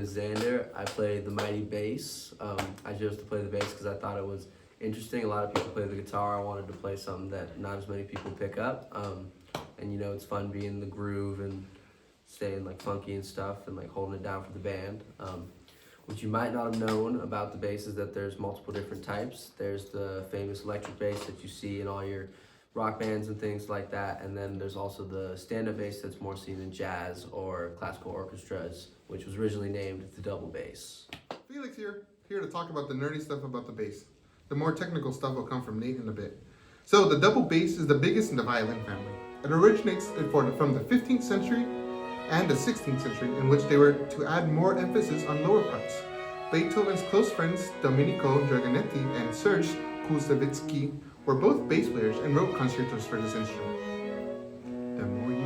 is Xander. I play the mighty bass. I chose to play the bass because I thought it was interesting. A lot of people play the guitar. I wanted to play something that not as many people pick up. And you know, it's fun being in the groove and staying like funky and stuff and like holding it down for the band. What you might not have known about the bass is that there's multiple different types. There's the famous electric bass that you see in all your rock bands and things like that, and then there's also the stand-up bass that's more seen in jazz or classical orchestras, which was originally named the double bass. Felix here to talk about the nerdy stuff about the bass. The more technical stuff will come from Nate in a bit. So the double bass is the biggest in the violin family. It originates from the 15th century and the 16th century, in which they were to add more emphasis on lower parts. Beethoven's close friends Domenico Dragonetti and Serge Kuznetsky were both bass players and wrote concertos for this instrument. The more you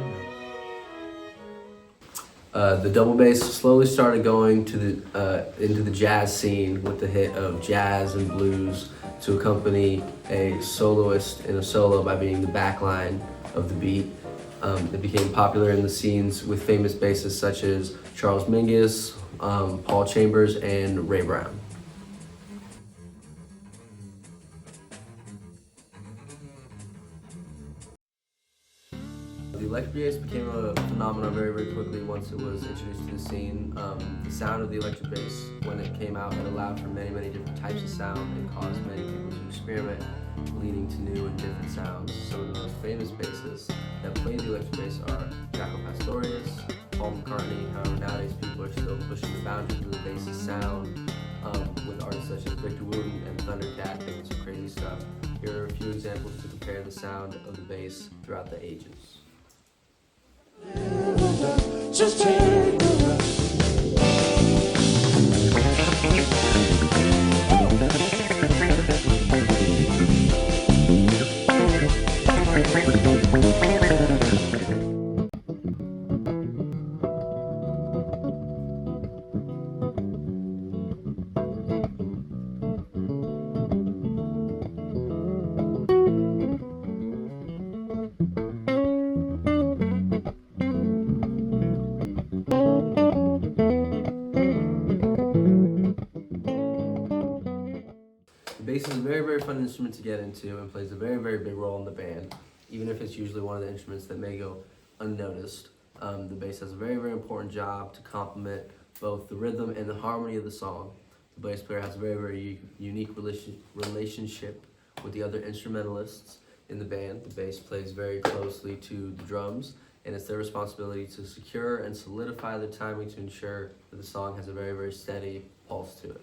know. The double bass slowly started going to into the jazz scene with the hit of jazz and blues to accompany a soloist in a solo by being the backline of the beat. It became popular in the scenes with famous bassists such as Charles Mingus, Paul Chambers, and Ray Brown. The electric bass became a phenomenon very, very quickly once it was introduced to the scene. The sound of the electric bass, when it came out, it allowed for many, many different types of sound and caused many people to experiment, leading to new and different sounds. Some of the most famous bassists that play the electric bass are Jaco Pastorius, Paul McCartney. However, nowadays people are still pushing the boundaries of the bass's sound with artists such as Victor Wooten and Thundercat doing some crazy stuff. Here are a few examples to compare the sound of the bass throughout the ages. Just take a look. The bass is a very, very fun instrument to get into and plays a very, very big role in the band, even if it's usually one of the instruments that may go unnoticed. The bass has a very, very important job to complement both the rhythm and the harmony of the song. The bass player has a very, very unique relationship with the other instrumentalists in the band. The bass plays very closely to the drums, and it's their responsibility to secure and solidify the timing to ensure that the song has a very, very steady pulse to it.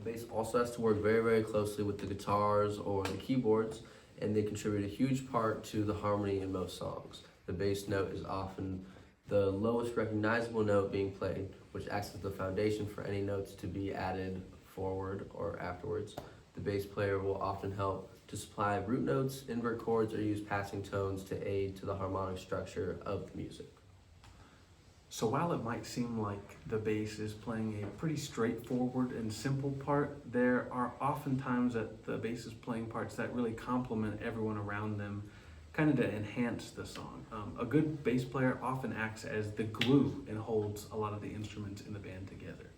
The bass also has to work very, very closely with the guitars or the keyboards, and they contribute a huge part to the harmony in most songs. The bass note is often the lowest recognizable note being played, which acts as the foundation for any notes to be added forward or afterwards. The bass player will often help to supply root notes, invert chords, or use passing tones to aid to the harmonic structure of the music. So while it might seem like the bass is playing a pretty straightforward and simple part, there are often times that the bass is playing parts that really complement everyone around them, kind of to enhance the song. A good bass player often acts as the glue and holds a lot of the instruments in the band together.